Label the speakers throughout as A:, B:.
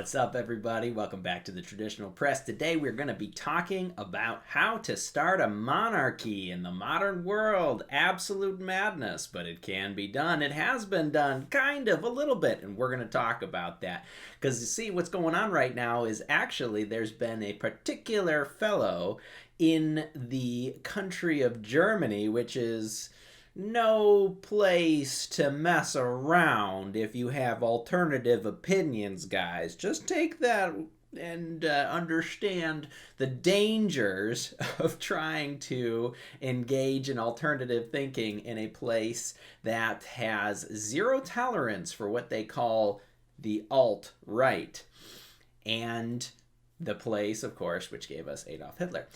A: What's up, everybody? Welcome back to the Traditional Press. Today we're going to be talking about how to start a monarchy in the modern world. Absolute madness, but it can be done. It has been done, kind of, a little bit, and we're going to talk about that. Because you see, what's going on right now is actually there's been a particular fellow in the country of Germany, which is no place to mess around if you have alternative opinions, guys. Just take that and understand the dangers of trying to engage in alternative thinking in a place that has zero tolerance for what they call the alt-right. And the place, of course, which gave us Adolf Hitler.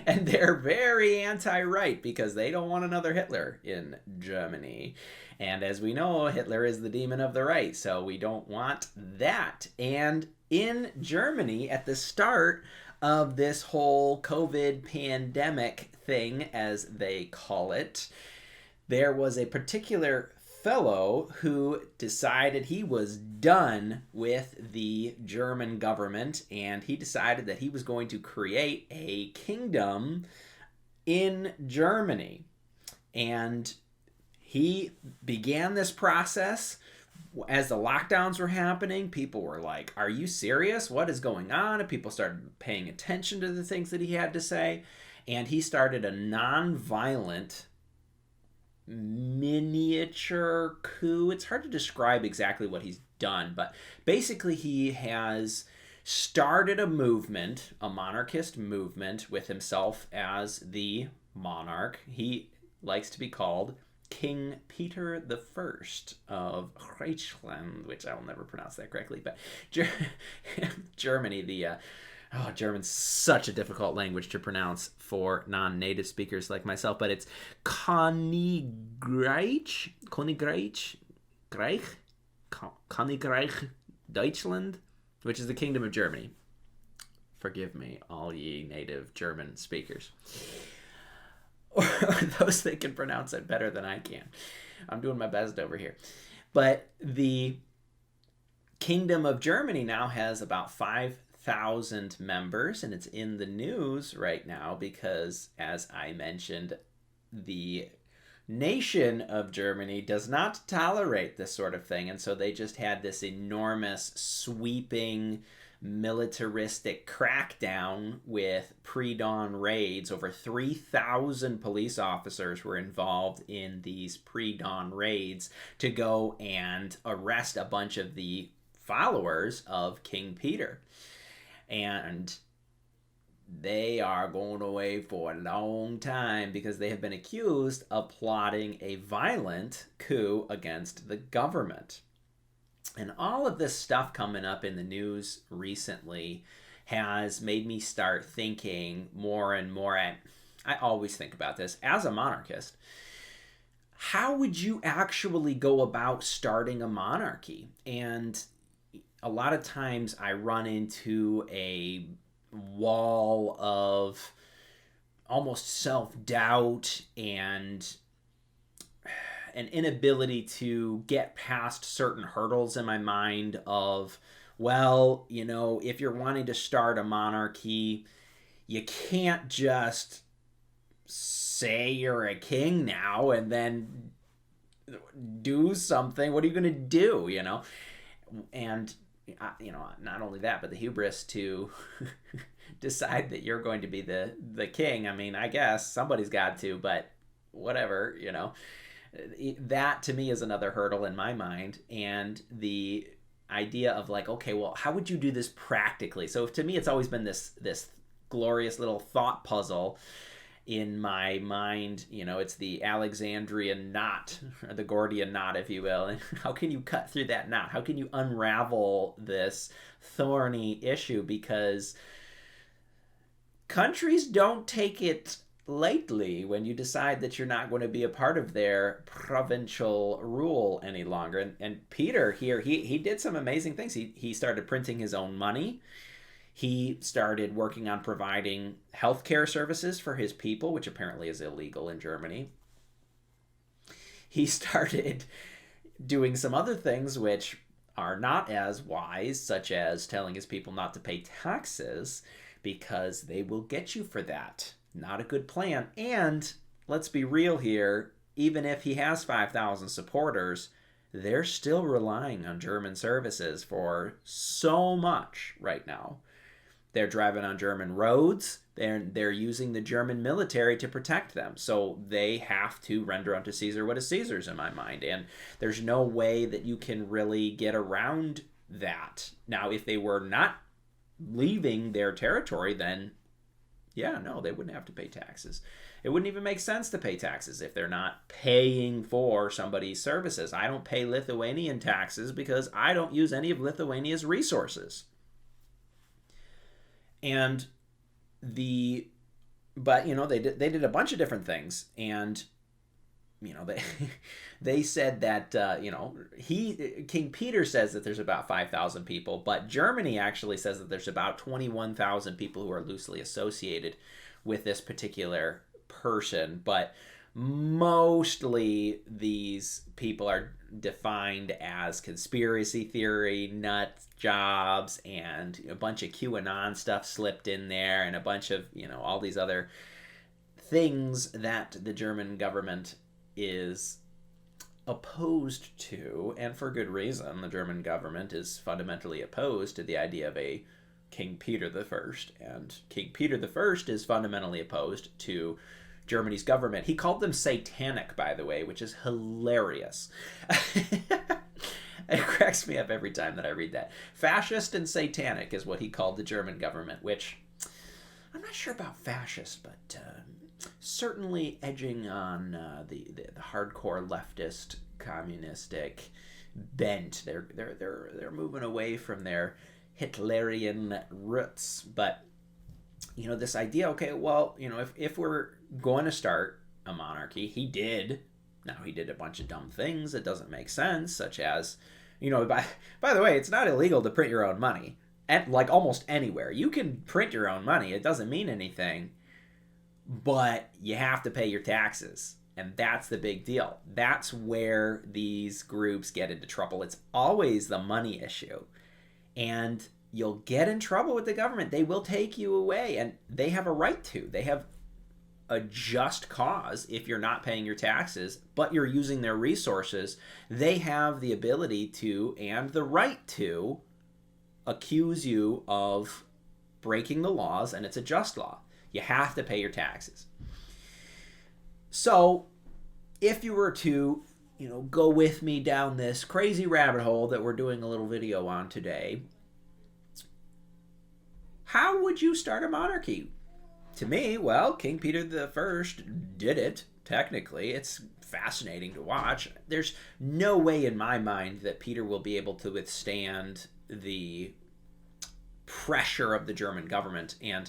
A: And they're very anti-right because they don't want another Hitler in Germany. And as we know, Hitler is the demon of the right, so we don't want that. And in Germany, at the start of this whole COVID pandemic thing, as they call it, there was a particular fellow who decided he was done with the German government, and he decided that he was going to create a kingdom in Germany. And he began this process as the lockdowns were happening. People were like, are you serious? What is going on? And people started paying attention to the things that he had to say, and he started a non-violent miniature coup. It's hard to describe exactly what he's done, but basically he has started a movement, a monarchist movement, with himself as the monarch. He likes to be called King Peter the First of Deutschland, which I will never pronounce that correctly, but Germany, German's such a difficult language to pronounce for non-native speakers like myself, but it's Königreich Deutschland, which is the Kingdom of Germany. Forgive me, all ye native German speakers, or those that can pronounce it better than I can. I'm doing my best over here. But the Kingdom of Germany now has about 5,000 members, and it's in the news right now because, as I mentioned, the nation of Germany does not tolerate this sort of thing, and so they just had this enormous, sweeping, militaristic crackdown with pre-dawn raids. Over 3,000 police officers were involved in these pre-dawn raids to go and arrest a bunch of the followers of King Peter. And they are going away for a long time because they have been accused of plotting a violent coup against the government. And all of this stuff coming up in the news recently has made me start thinking more and more. I always think about this as a monarchist. How would you actually go about starting a monarchy? And a lot of times I run into a wall of almost self-doubt and an inability to get past certain hurdles in my mind of, well, you know, if you're wanting to start a monarchy, you can't just say you're a king now and then do something. What are you going to do, you know? And not only that, but the hubris to decide that you're going to be the king. I mean, I guess somebody's got to, but whatever, you know. That to me is another hurdle in my mind. And the idea of like, okay, well, how would you do this practically? So to me, it's always been this glorious little thought puzzle in my mind. You know, it's the Alexandrian knot, or the Gordian knot, if you will. And how can you cut through that knot? How can you unravel this thorny issue? Because countries don't take it lightly when you decide that you're not going to be a part of their provincial rule any longer. And Peter here, he did some amazing things. He started printing his own money. He started working on providing healthcare services for his people, which apparently is illegal in Germany. He started doing some other things which are not as wise, such as telling his people not to pay taxes, because they will get you for that. Not a good plan. And let's be real here, even if he has 5,000 supporters, they're still relying on German services for so much right now. They're driving on German roads. They're using the German military to protect them. So they have to render unto Caesar what is Caesar's, in my mind. And there's no way that you can really get around that. Now, if they were not leaving their territory, then yeah, no, they wouldn't have to pay taxes. It wouldn't even make sense to pay taxes if they're not paying for somebody's services. I don't pay Lithuanian taxes because I don't use any of Lithuania's resources. And but they did a bunch of different things, and they said that King Peter says that there's about 5,000 people, but Germany actually says that there's about 21,000 people who are loosely associated with this particular person. But mostly these people are defined as conspiracy theory nut jobs, and a bunch of QAnon stuff slipped in there, and a bunch of all these other things that the German government is opposed to, and for good reason. The German government is fundamentally opposed to the idea of a King Peter I, and King Peter I is fundamentally opposed to Germany's government. He called them satanic, by the way, which is hilarious. It cracks me up every time that I read that. Fascist and satanic is what he called the German government, which I'm not sure about fascist, but certainly edging on the hardcore leftist communistic bent. They're moving away from their Hitlerian roots. But this idea, okay, well, if we're going to start a monarchy, he did a bunch of dumb things that doesn't make sense, such as, by the way, it's not illegal to print your own money. And like almost anywhere, you can print your own money. It doesn't mean anything, but you have to pay your taxes. And that's the big deal. That's where these groups get into trouble. It's always the money issue. And you'll get in trouble with the government. They will take you away, and they have a right to. They have a just cause if you're not paying your taxes, but you're using their resources. They have the ability to, and the right to, accuse you of breaking the laws, and it's a just law. You have to pay your taxes. So if you were to, go with me down this crazy rabbit hole that we're doing a little video on today, how would you start a monarchy? To me, well, King Peter I did it, technically. It's fascinating to watch. There's no way in my mind that Peter will be able to withstand the pressure of the German government, and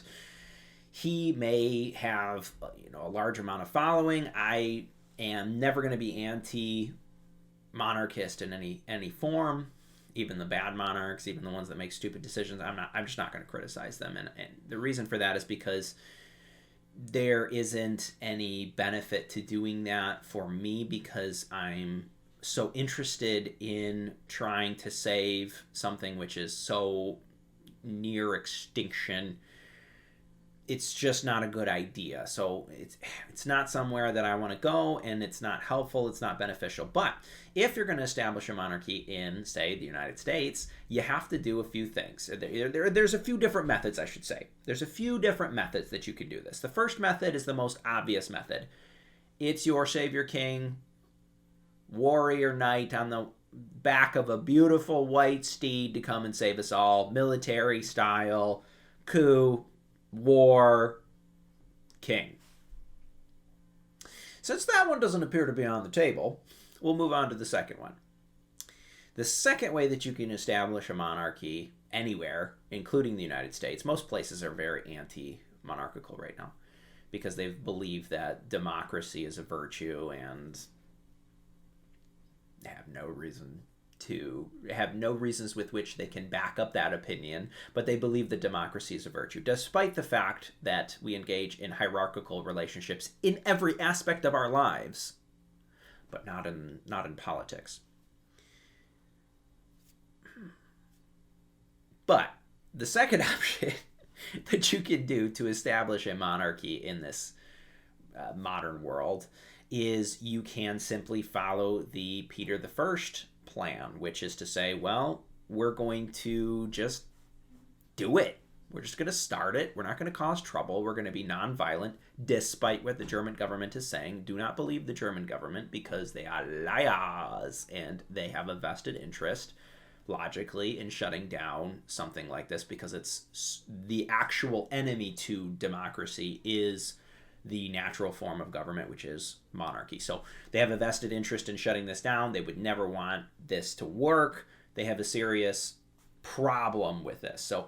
A: he may have a large amount of following. I am never going to be anti-monarchist in any form. Even the bad monarchs, even the ones that make stupid decisions, I'm just not going to criticize them. And the reason for that is because there isn't any benefit to doing that for me, because I'm so interested in trying to save something which is so near extinction. It's just not a good idea. So it's not somewhere that I want to go, and it's not helpful, it's not beneficial. But if you're going to establish a monarchy in, say, the United States, you have to do a few things. There's a few different methods, I should say. There's a few different methods that you can do this. The first method is the most obvious method. It's your savior king, warrior knight on the back of a beautiful white steed to come and save us all. Military style, coup, war, king. Since that one doesn't appear to be on the table, we'll move on to the second one. The second way that you can establish a monarchy anywhere, including the United States, most places are very anti-monarchical right now because they believe that democracy is a virtue and have no reasons with which they can back up that opinion, but they believe that democracy is a virtue, despite the fact that we engage in hierarchical relationships in every aspect of our lives, but not in politics. But the second option that you can do to establish a monarchy in this modern world is you can simply follow the Peter the First plan, which is to say, well, we're going to just do it. We're just going to start it. We're not going to cause trouble. We're going to be nonviolent, despite what the German government is saying. Do not believe the German government because they are liars and they have a vested interest, logically, in shutting down something like this because it's the actual enemy to democracy is the natural form of government, which is monarchy. So they have a vested interest in shutting this down. They would never want this to work. They have a serious problem with this. So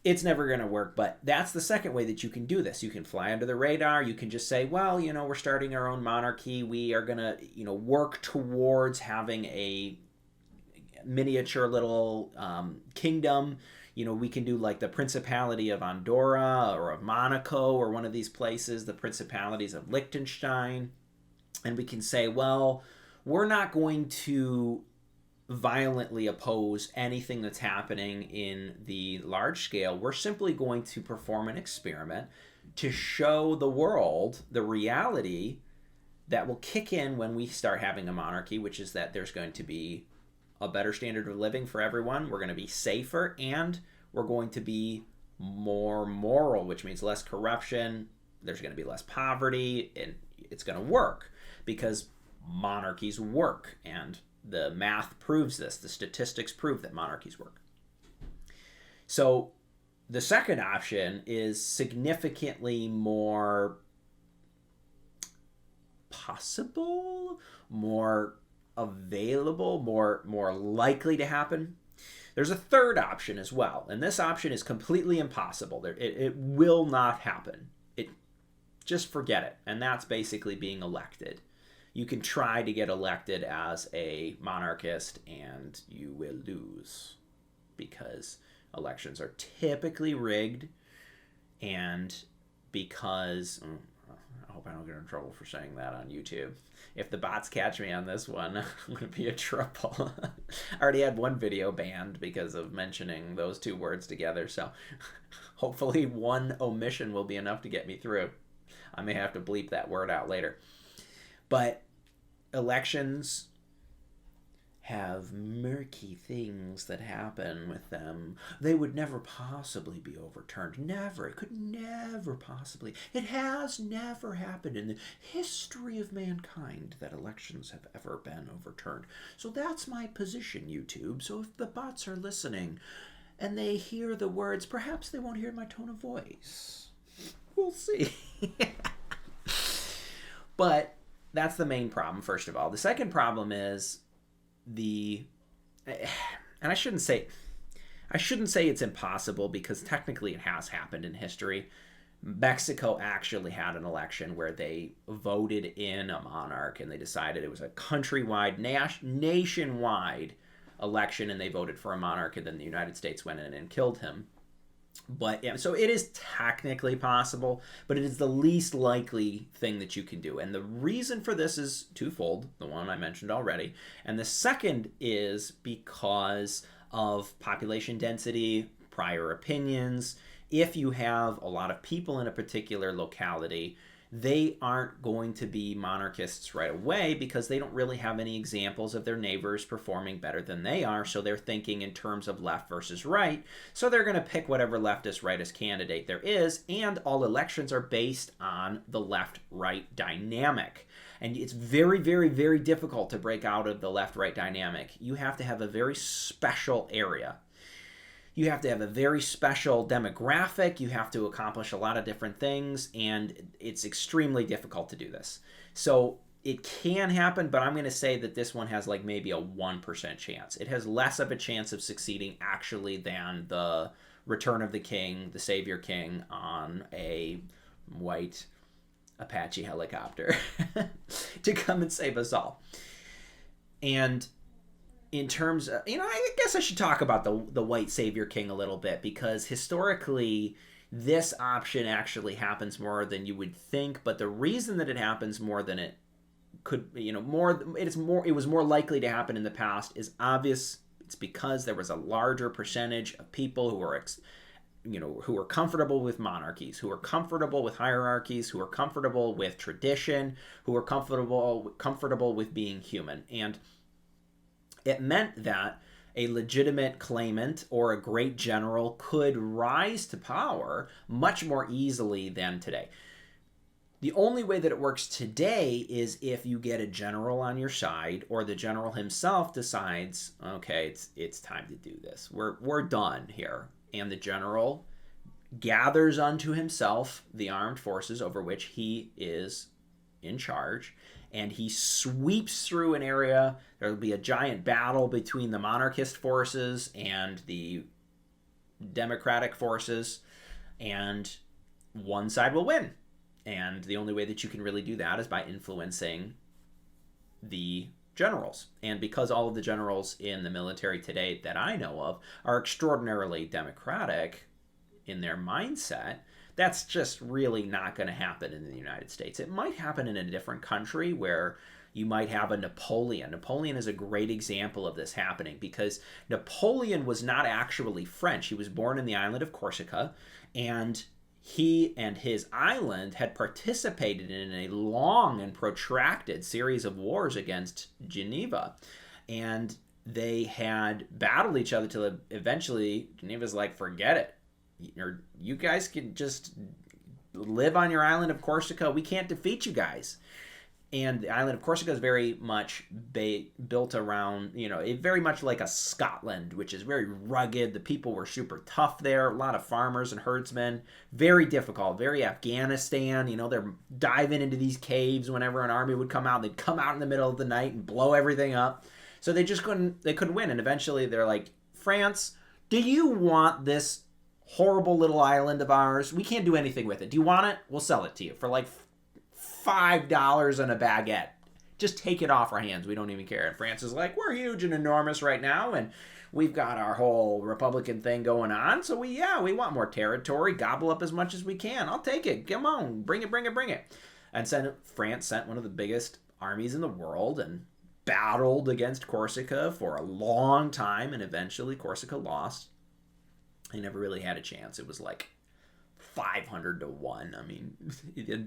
A: it's never going to work, but that's the second way that you can do this. You can fly under the radar. You can just say, well, we're starting our own monarchy. We are going to, work towards having a miniature little kingdom. We can do like the Principality of Andorra or of Monaco or one of these places, the Principalities of Liechtenstein. And we can say, well, we're not going to violently oppose anything that's happening in the large scale. We're simply going to perform an experiment to show the world the reality that will kick in when we start having a monarchy, which is that there's going to be a better standard of living for everyone. We're going to be safer, and we're going to be more moral, which means less corruption. There's going to be less poverty, and it's going to work because monarchies work, and the math proves this. The statistics prove that monarchies work. So the second option is significantly more possible, more available, more likely to happen. There's a third option as well, and this option is completely impossible. It will not happen. Just forget it, and that's basically being elected. You can try to get elected as a monarchist, and you will lose because elections are typically rigged, and because I hope I don't get in trouble for saying that on YouTube. If the bots catch me on this one, I'm going to be in trouble. I already had one video banned because of mentioning those two words together, so hopefully one omission will be enough to get me through. I may have to bleep that word out later. But elections have murky things that happen with them. They would never possibly be overturned. Never. It could never possibly. It has never happened in the history of mankind that elections have ever been overturned. So that's my position, YouTube. So if the bots are listening and they hear the words, perhaps they won't hear my tone of voice. We'll see. But that's the main problem, first of all. The second problem is and I shouldn't say it's impossible because technically it has happened in history. Mexico actually had an election where they voted in a monarch and they decided it was a countrywide, nationwide election, and they voted for a monarch, and then the United States went in and killed him. But yeah, so it is technically possible, but it is the least likely thing that you can do. And the reason for this is twofold, the one I mentioned already. And the second is because of population density, prior opinions. If you have a lot of people in a particular locality, they aren't going to be monarchists right away because they don't really have any examples of their neighbors performing better than they are. So they're thinking in terms of left versus right. So they're going to pick whatever leftist rightist candidate there is. And all elections are based on the left-right dynamic. And it's very, very, very difficult to break out of the left-right dynamic. You have to have a very special area. You have to have a very special demographic. You have to accomplish a lot of different things, and it's extremely difficult to do this. So it can happen, but I'm going to say that this one has like maybe a 1% chance. It has less of a chance of succeeding actually than the Return of the King, the Savior King on a white Apache helicopter to come and save us all. And in terms of, I guess I should talk about the white savior king a little bit, because historically this option actually happens more than you would think. But the reason that it happens more than it could, it was more likely to happen in the past is obvious. It's because there was a larger percentage of people who were who are comfortable with monarchies, who are comfortable with hierarchies, who are comfortable with tradition, who are comfortable with being human. And it meant that a legitimate claimant or a great general could rise to power much more easily than today. The only way that it works today is if you get a general on your side, or the general himself decides, okay, it's time to do this. We're done here. And the general gathers unto himself the armed forces over which he is in charge, and he sweeps through an area. There'll be a giant battle between the monarchist forces and the democratic forces, and one side will win. And the only way that you can really do that is by influencing the generals. And because all of the generals in the military today that I know of are extraordinarily democratic in their mindset, that's just really not going to happen in the United States. It might happen in a different country where you might have a Napoleon. Napoleon is a great example of this happening because Napoleon was not actually French. He was born in the island of Corsica, and he and his island had participated in a long and protracted series of wars against Geneva. And they had battled each other till eventually Geneva's like, forget it. You guys can just live on your island of Corsica. We can't defeat you guys. And the island of Corsica is very much built around, very much like a Scotland, which is very rugged. The people were super tough there. A lot of farmers and herdsmen. Very difficult. Very Afghanistan. They're diving into these caves whenever an army would come out. They'd come out in the middle of the night and blow everything up. So they just couldn't win. And eventually they're like, France, do you want this horrible little island of ours? We can't do anything with it. Do you want it? We'll sell it to you for like $5 on a baguette. Just take it off our hands. We don't even care. And France is like, we're huge and enormous right now, and we've got our whole Republican thing going on, so we want more territory. Gobble up as much as we can. I'll take it. Come on. Bring it. And France sent one of the biggest armies in the world and battled against Corsica for a long time, and eventually Corsica lost. They never really had a chance. It was like 500 to 1. I mean,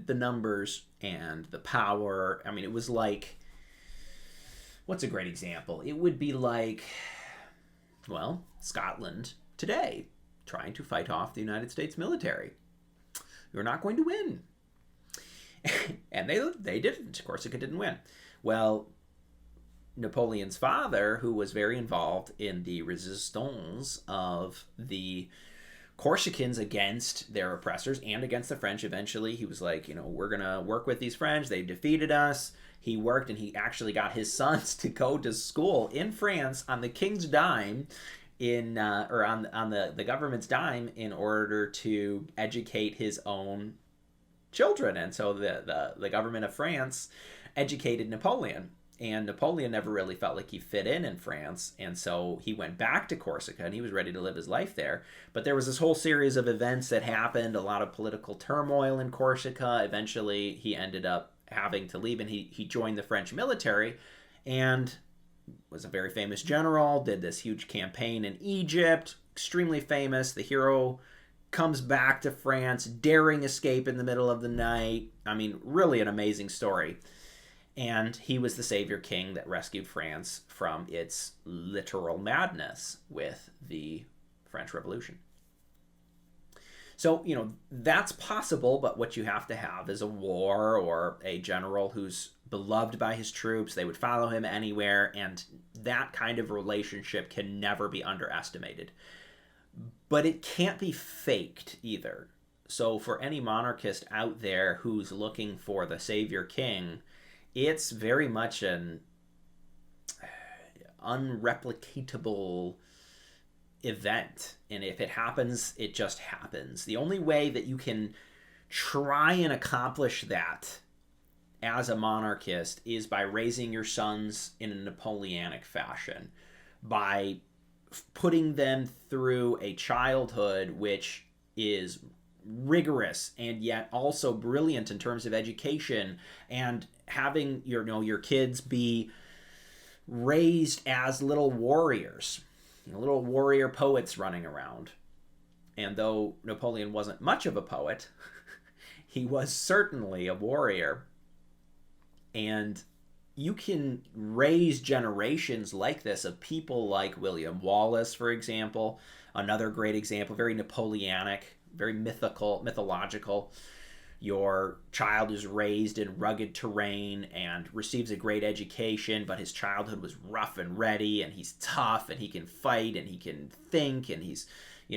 A: the numbers and the power. I mean, it was like, what's a great example? It would be like, well, Scotland today trying to fight off the United States military. You're not going to win. And they didn't. Corsica didn't win. Well, Napoleon's father, who was very involved in the resistance of the Corsicans against their oppressors and against the French, eventually he was like, we're going to work with these French. They defeated us. He worked, and he actually got his sons to go to school in France on the king's dime, on the government's dime, in order to educate his own children. And so the government of France educated Napoleon. And Napoleon never really felt like he fit in France, and so he went back to Corsica, and he was ready to live his life there. But there was this whole series of events that happened, a lot of political turmoil in Corsica. Eventually, he ended up having to leave, and he joined the French military, and was a very famous general, did this huge campaign in Egypt, extremely famous. The hero comes back to France, daring escape in the middle of the night. I mean, really an amazing story. And he was the savior king that rescued France from its literal madness with the French Revolution. So, that's possible, but what you have to have is a war or a general who's beloved by his troops. They would follow him anywhere, and that kind of relationship can never be underestimated. But it can't be faked either. So for any monarchist out there who's looking for the savior king, it's very much an unreplicatable event. And if it happens, it just happens. The only way that you can try and accomplish that as a monarchist is by raising your sons in a Napoleonic fashion, by putting them through a childhood which is rigorous and yet also brilliant in terms of education, and having your kids be raised as little warriors. little warrior poets running around. And though Napoleon wasn't much of a poet, he was certainly a warrior. And you can raise generations like this of people like William Wallace, for example, another great example, very Napoleonic, very mythological. Your child is raised in rugged terrain and receives a great education, but his childhood was rough and ready, and he's tough, and he can fight, and he can think, and he's,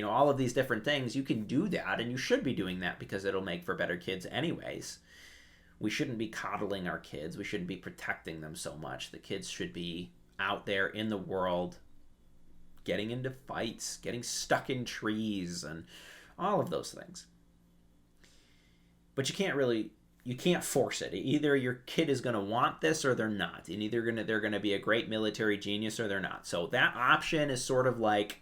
A: all of these different things. You can do that, and you should be doing that because it'll make for better kids anyways. We shouldn't be coddling our kids. We shouldn't be protecting them so much. The kids should be out there in the world getting into fights, getting stuck in trees, and all of those things. But you can't force it. Either your kid is going to want this or they're not. And either they're going to be a great military genius or they're not. So that option is sort of like,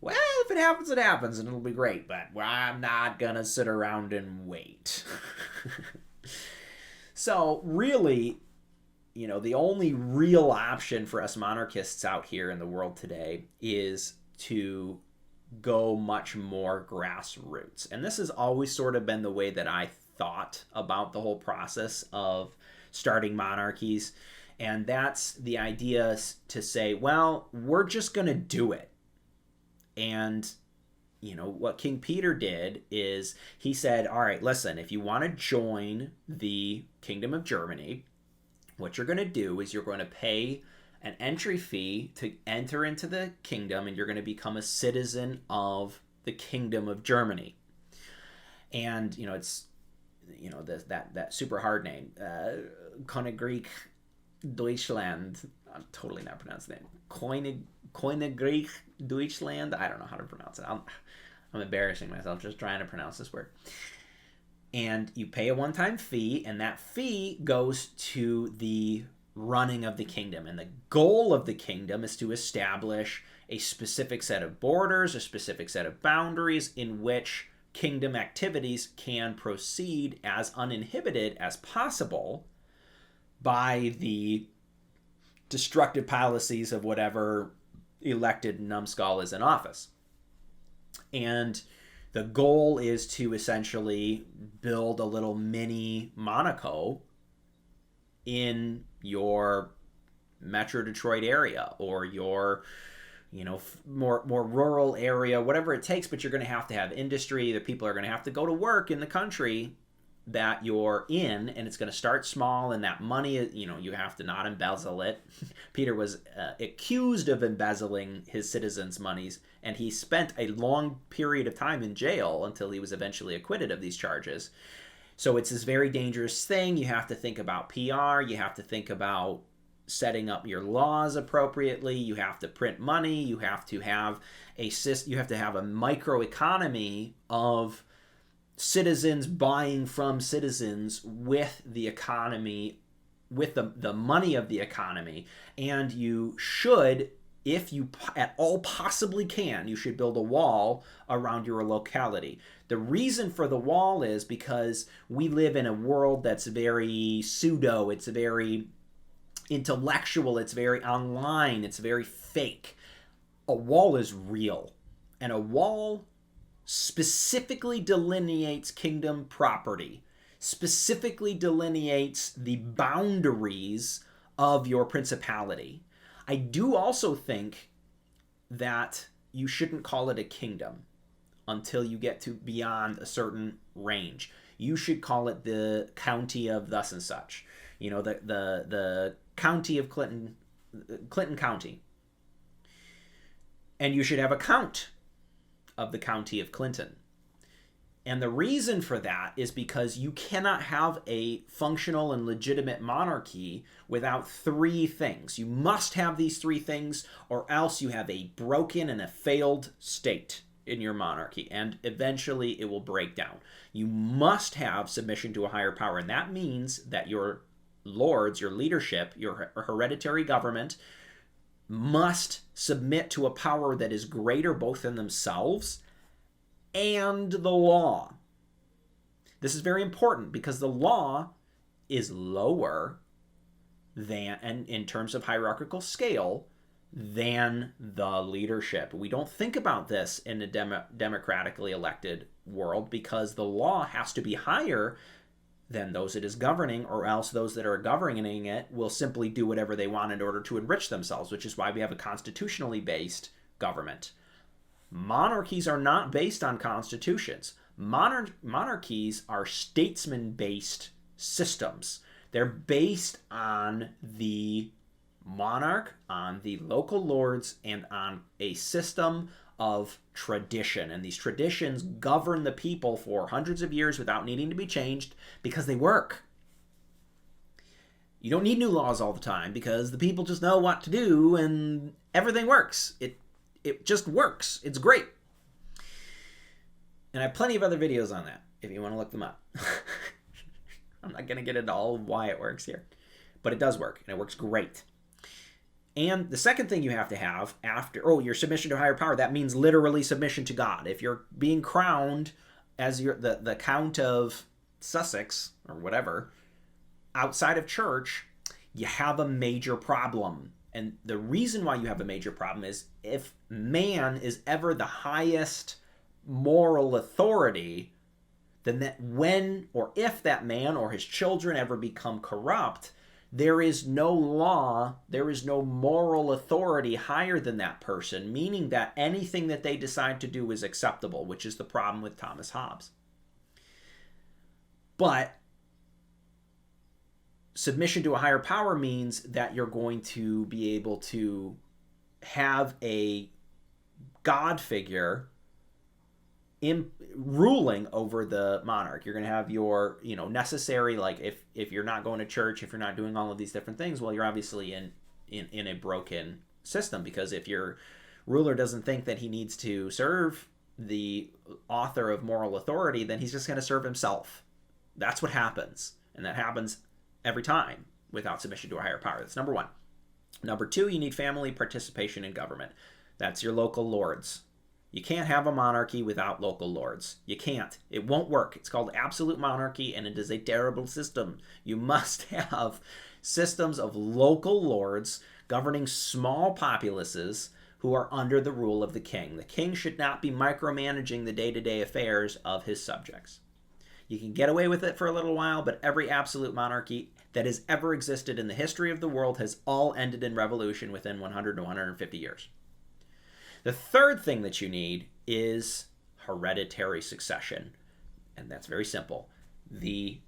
A: well, if it happens, it happens, and it'll be great. But I'm not going to sit around and wait. So really, the only real option for us monarchists out here in the world today is to go much more grassroots. And this has always sort of been the way that I thought about the whole process of starting monarchies. And that's the idea to say, well, we're just going to do it. And, what King Peter did is he said, all right, listen, if you want to join the Kingdom of Germany, what you're going to do is you're going to pay an entry fee to enter into the kingdom, and you're going to become a citizen of the Kingdom of Germany. And, it's, that super hard name, Königreich Deutschland. I'm totally not pronouncing the name. Königreich Deutschland. I don't know how to pronounce it. I'm embarrassing myself just trying to pronounce this word. And you pay a one-time fee, and that fee goes to the running of the kingdom. And the goal of the kingdom is to establish a specific set of borders, a specific set of boundaries in which kingdom activities can proceed as uninhibited as possible by the destructive policies of whatever elected numbskull is in office. And the goal is to essentially build a little mini Monaco in your Metro Detroit area or your, more rural area, whatever it takes. But you're going to have industry. The people are going to have to go to work in the country that you're in, and it's going to start small, and that money, you have to not embezzle it. Peter was accused of embezzling his citizens' monies, and he spent a long period of time in jail until he was eventually acquitted of these charges. So it's this very dangerous thing. You have to think about PR. You have to think about setting up your laws appropriately. You have to print money. You have to have a microeconomy of citizens buying from citizens with the economy, with the money of the economy. And you should, if you at all possibly can, you should build a wall around your locality. The reason for the wall is because we live in a world that's very pseudo, it's very intellectual, it's very online, it's very fake. A wall is real, and a wall specifically delineates kingdom property, specifically delineates the boundaries of your principality. I do also think that you shouldn't call it a kingdom until you get to beyond a certain range. You should call it the county of thus and such. The county of Clinton County. And you should have a count of the county of Clinton. And the reason for that is because you cannot have a functional and legitimate monarchy without three things. You must have these three things, or else you have a broken and a failed state in your monarchy, and eventually it will break down. You must have submission to a higher power, and that means that your lords, your leadership, your hereditary government must submit to a power that is greater both in themselves and the law. This is very important because the law is lower than, and in terms of hierarchical scale, than the leadership. We don't think about this in a democratically elected world because the law has to be higher than those it is governing, or else those that are governing it will simply do whatever they want in order to enrich themselves, which is why we have a constitutionally based government. Monarchies are not based on constitutions. Monarchies are statesman-based systems. They're based on the monarch, on the local lords, and on a system of tradition. And these traditions govern the people for hundreds of years without needing to be changed because they work. You don't need new laws all the time because the people just know what to do and everything works. It just works. It's great. And I have plenty of other videos on that if you want to look them up. I'm not going to get into all of why it works here. But it does work, and it works great. And the second thing you have to have after, your submission to a higher power, that means literally submission to God. If you're being crowned as the Count of Sussex or whatever outside of church, you have a major problem. And the reason why you have a major problem is if man is ever the highest moral authority, then that when or if that man or his children ever become corrupt, there is no law, there is no moral authority higher than that person, meaning that anything that they decide to do is acceptable, which is the problem with Thomas Hobbes. But submission to a higher power means that you're going to be able to have a God figure ruling over the monarch. You're going to have your, necessary, like if you're not going to church, if you're not doing all of these different things, well, you're obviously in a broken system, because if your ruler doesn't think that he needs to serve the author of moral authority, then he's just going to serve himself. That's what happens. And that happens every time without submission to a higher power. That's number one. Number two, you need family participation in government. That's your local lords. You can't have a monarchy without local lords. You can't. It won't work. It's called absolute monarchy, and it is a terrible system. You must have systems of local lords governing small populaces who are under the rule of the king. The king should not be micromanaging the day-to-day affairs of his subjects. You can get away with it for a little while, but every absolute monarchy that has ever existed in the history of the world has all ended in revolution within 100 to 150 years. The third thing that you need is hereditary succession. And that's very simple. The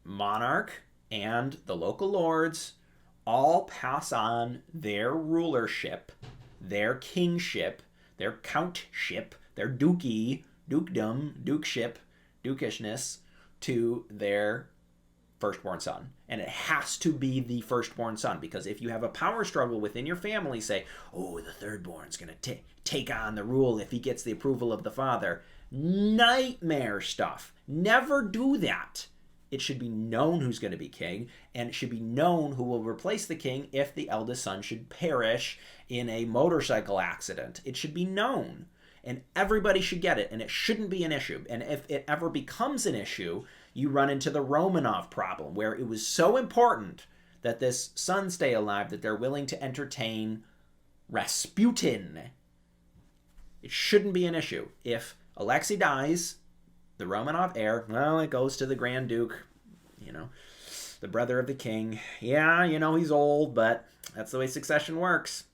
A: monarch and the local lords all pass on their rulership, their kingship, their countship, their dukedom, dukeship, dukishness to their firstborn son. And it has to be the firstborn son, because if you have a power struggle within your family, say, the thirdborn's going to take on the rule if he gets the approval of the father. Nightmare stuff. Never do that. It should be known who's going to be king, and it should be known who will replace the king if the eldest son should perish in a motorcycle accident. It should be known, and everybody should get it, and it shouldn't be an issue. And if it ever becomes an issue, you run into the Romanov problem, where it was so important that this son stay alive that they're willing to entertain Rasputin. It shouldn't be an issue. If Alexei dies, the Romanov heir, well, it goes to the Grand Duke, the brother of the king. Yeah, he's old, but that's the way succession works.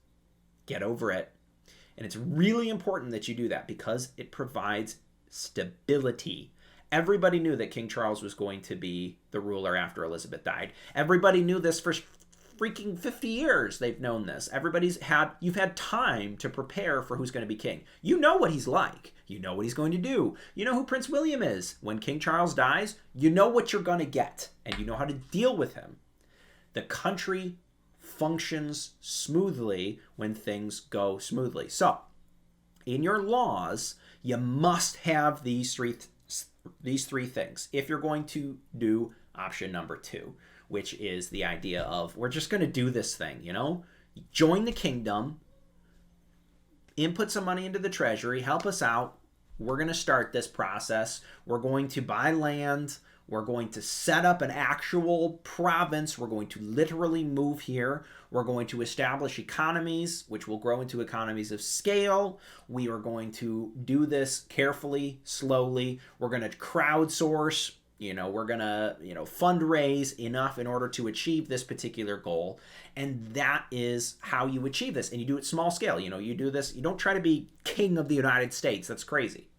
A: Get over it. And it's really important that you do that because it provides stability. Everybody knew that King Charles was going to be the ruler after Elizabeth died. Everybody knew this for freaking 50 years. They've known this. You've had time to prepare for who's going to be king. You know what he's like. You know what he's going to do. You know who Prince William is. When King Charles dies, you know what you're going to get, and you know how to deal with him. The country functions smoothly when things go smoothly. So, in your laws, you must have these three things if you're going to do option number 2, which is the idea of we're just going to do this thing, join the kingdom, input some money into the treasury, help us out. We're going to start this process. We're going to buy land. We're going to set up an actual province. We're going to literally move here. We're going to establish economies, which will grow into economies of scale. We are going to do this carefully, slowly. We're going to crowdsource. We're going to, fundraise enough in order to achieve this particular goal. And that is how you achieve this. And you do it small scale. You do this. You don't try to be king of the United States. That's crazy.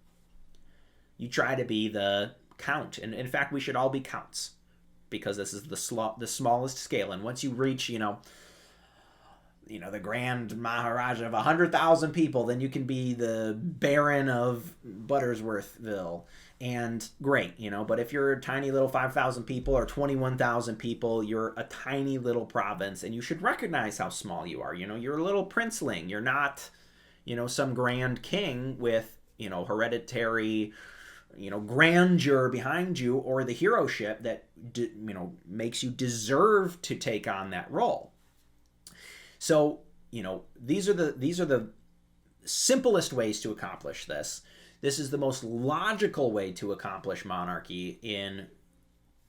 A: You try to be the count. And in fact, we should all be counts, because this is the smallest scale. And once you reach, the Grand Maharaja of 100,000 people, then you can be the Baron of Buttersworthville. And great, but if you're a tiny little 5,000 people or 21,000 people, you're a tiny little province, and you should recognize how small you are. You're a little princeling. You're not, some grand king with, hereditary, grandeur behind you, or the heroship that, makes you deserve to take on that role. So, these are the simplest ways to accomplish this. This is the most logical way to accomplish monarchy in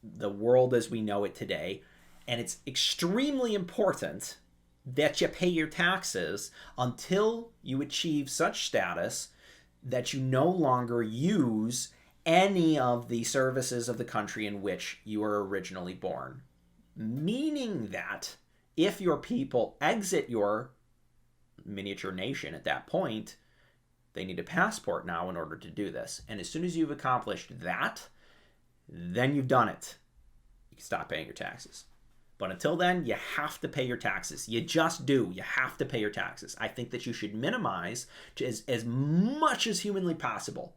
A: the world as we know it today. And it's extremely important that you pay your taxes until you achieve such status that you no longer use any of the services of the country in which you were originally born. Meaning that if your people exit your miniature nation at that point, they need a passport now in order to do this. And as soon as you've accomplished that, then you've done it. You can stop paying your taxes. But until then, you have to pay your taxes. You just do. You have to pay your taxes. I think that you should minimize to as much as humanly possible.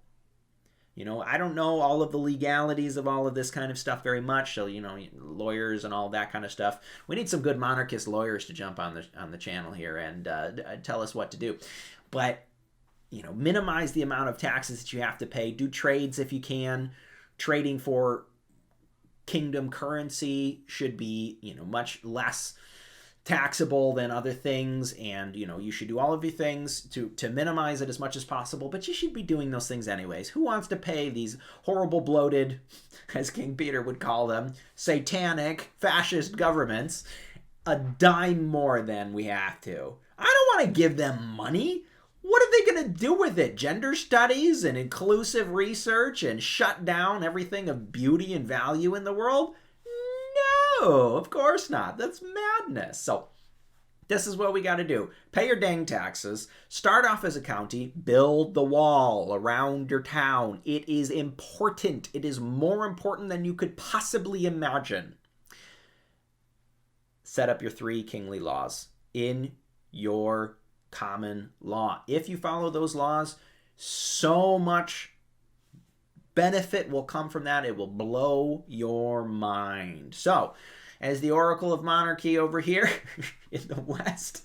A: I don't know all of the legalities of all of this kind of stuff very much. So, lawyers and all that kind of stuff. We need some good monarchist lawyers to jump on the channel here and tell us what to do. But minimize the amount of taxes that you have to pay. Do trades if you can. Trading for kingdom currency should be, much less taxable than other things. And, you should do all of your things to minimize it as much as possible. But you should be doing those things anyways. Who wants to pay these horrible, bloated, as King Peter would call them, satanic, fascist governments a dime more than we have to? I don't want to give them money. What are they going to do with it? Gender studies and inclusive research and shut down everything of beauty and value in the world? No, of course not. That's madness. So this is what we got to do. Pay your dang taxes. Start off as a county. Build the wall around your town. It is important. It is more important than you could possibly imagine. Set up your 3 kingly laws in your common law. If you follow those laws, so much benefit will come from that. It will blow your mind. So, as the Oracle of Monarchy over here in the West,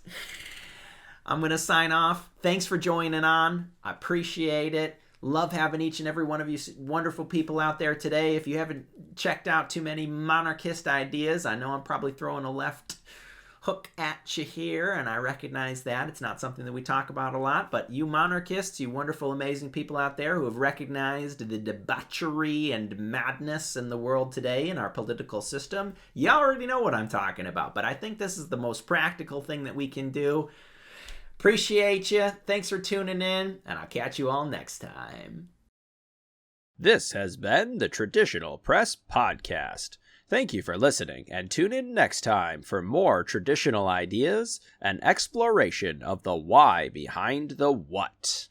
A: I'm going to sign off. Thanks for joining on. I appreciate it. Love having each and every one of you wonderful people out there today. If you haven't checked out too many monarchist ideas, I know I'm probably throwing a left hook at you here, and I recognize that. It's not something that we talk about a lot, but you monarchists, you wonderful, amazing people out there who have recognized the debauchery and madness in the world today in our political system, you already know what I'm talking about, but I think this is the most practical thing that we can do. Appreciate you. Thanks for tuning in, and I'll catch you all next time.
B: This has been the Traditional Press Podcast. Thank you for listening, and tune in next time for more traditional ideas and exploration of the why behind the what.